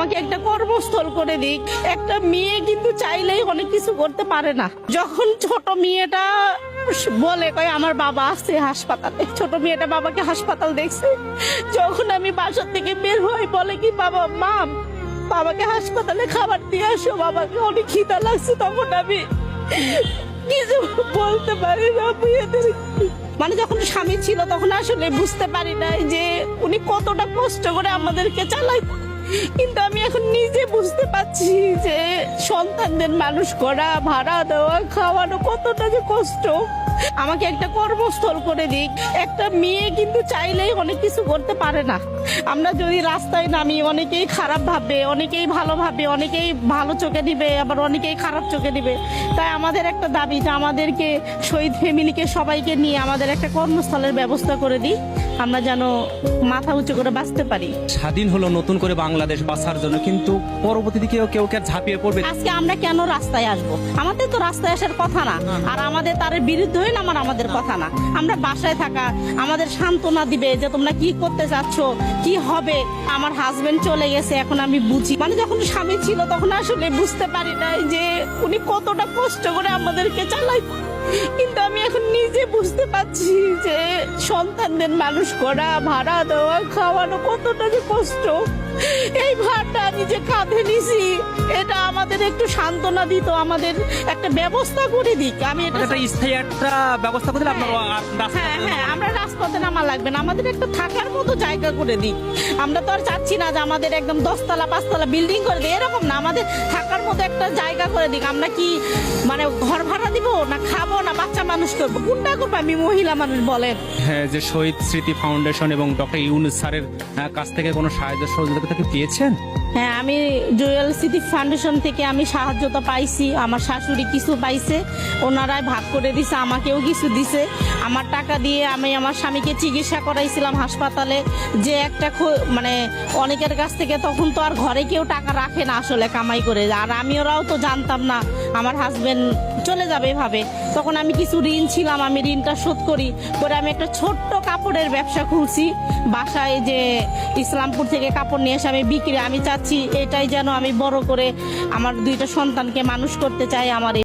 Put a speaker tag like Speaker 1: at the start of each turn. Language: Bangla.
Speaker 1: আমাকে একটা কর্মস্থল করে দিক। একটা মেয়ে কিন্তু চাইলেই অনেক কিছু করতে পারে না। যখন ছোট মেয়েটা বলে কয় আমার বাবা আছে হাসপাতালে, ছোট মেয়েটা বাবাকে হাসপাতাল দেখছে, যখন আমি বাসা থেকে বের হই বলে কি বাবা মা বাবাকে হাসপাতালে খাবার দিয়ে আসো, বাবাকে অনেক খিদা লাগছে, তখন আমি কিছু বলতে পারি না। মানে যখন স্বামী ছিল তখন আসলে বুঝতে পারি নাই যে উনি কতটা কষ্ট করে আমাদেরকে চালাই, কিন্তু আমি এখন নিজে বুঝতে পারছি যে সন্তানদের মানুষ করা, ভাড়া দেওয়া, খাওয়ানো কতটা যে কষ্ট। আমাকে একটা কর্মস্থল করে দিক। একটা মেয়ে কিন্তু চাইলেই অনেক কিছু করতে পারে না। আমরা যদি রাস্তায় নামি অনেকেই খারাপ ভাববে, অনেকেই ভালো ভাববে, অনেকেই ভালো চোখে দিবে, আবার অনেকেই খারাপ চোখে দিবে। তাই আমাদের একটা দাবি যে আমাদেরকে শহীদ ফ্যামিলিকে সবাইকে নিয়ে আমাদের একটা কর্মস্থলের ব্যবস্থা করে দিই, আমরা যেন মাথা উঁচু করে বাঁচতে পারি।
Speaker 2: স্বাধীন হলো নতুন করে বাংলাদেশ বাঁচার জন্য, কিন্তু পরবর্তীতে কেউ কেউ ঝাঁপিয়ে পড়বে।
Speaker 1: আজকে আমরা কেন রাস্তায় আসবো? আমাদের তো রাস্তায় আসার কথা না, আর আমাদের তার বিরুদ্ধে হয়ে নামার আমাদের কথা না। আমরা বাসায় থাকা, আমাদের সান্ত্বনা দিবে যে তোমরা কি করতে চাচ্ছ, কি হবে। আমার হাজবেন্ড চলে গেছে, এখন আমি বুঝি। মানে যখন স্বামী ছিল তখন আসলে বুঝতে পারি নাই যে উনি কতটা কষ্ট করে আমাদেরকে চালাই, কিন্তু আমি এখন নিজে বুঝতে পারছি যে সন্তানদের মানুষ করা, ভাড়া দেওয়া, খাওয়ানো কতটা যে কষ্ট। এই ভাড়টা আমি যে কাঁধে নিছি, এটা আমাদের একটু সান্ত্বনা দিত, আমাদের একটা ব্যবস্থা করে দিক। আমি এটা
Speaker 2: স্থায়ী একটা ব্যবস্থা করে আপনার
Speaker 1: হ্যাঁ, আমরা রাজপথে নামা লাগবে না, আমাদের একটা থাকার মতো জায়গা করে দিক। আমরা তো আর চাচ্ছি না যে আমাদের একদম 10 তলা 5 তলা বিল্ডিং করে দিই, এরকম না, আমাদের থাকার মতো একটা জায়গা করে দিক। আমরা কি মানে ঘর ভাড়া দিব, না খাবো, না বাচ্চা মানুষ করবো, কোনটা করবো? আমি মহিলা মানুষ, বলেন।
Speaker 2: হ্যাঁ, যে শহীদ স্মৃতি ফাউন্ডেশন এবং ডক্টর ইউনূস স্যারের কাছ থেকে কোনো সাহায্য সহযোগিতা পেয়েছেন?
Speaker 1: হ্যাঁ, আমি জুয়েল স্মৃতি ফাউন্ডেশন থেকে আমি সাহায্যতা পাইছি। আমার শাশুড়ি কিছু পাইছে, ওনারাই ভাগ করে দিছে, আমাকেও কিছু দিছে। আমার টাকা দিয়ে আমি আমার স্বামীকে চিকিৎসা করাইছিলাম হাসপাতালে। যে একটা মানে অনেকের কাছ থেকে তখন তো আর ঘরে কেউ টাকা রাখে না আসলে কামাই করে, আর আমি ওরাও তো জানতাম না আমার হাজবেন্ড চলে যাবে এভাবে। তখন আমি কিছু ঋণ ছিলাম, আমি ঋণটা শোধ করি করে আমি একটা ছোট্ট কাপড়ের ব্যবসা খুলছি বাসায়। যে ইসলামপুর থেকে কাপড় নিয়ে এসে আমি বিক্রি, আমি চাচ্ছি এটাই যেন আমি বড় করে আমার 2টা সন্তানকে মানুষ করতে চাই। আমার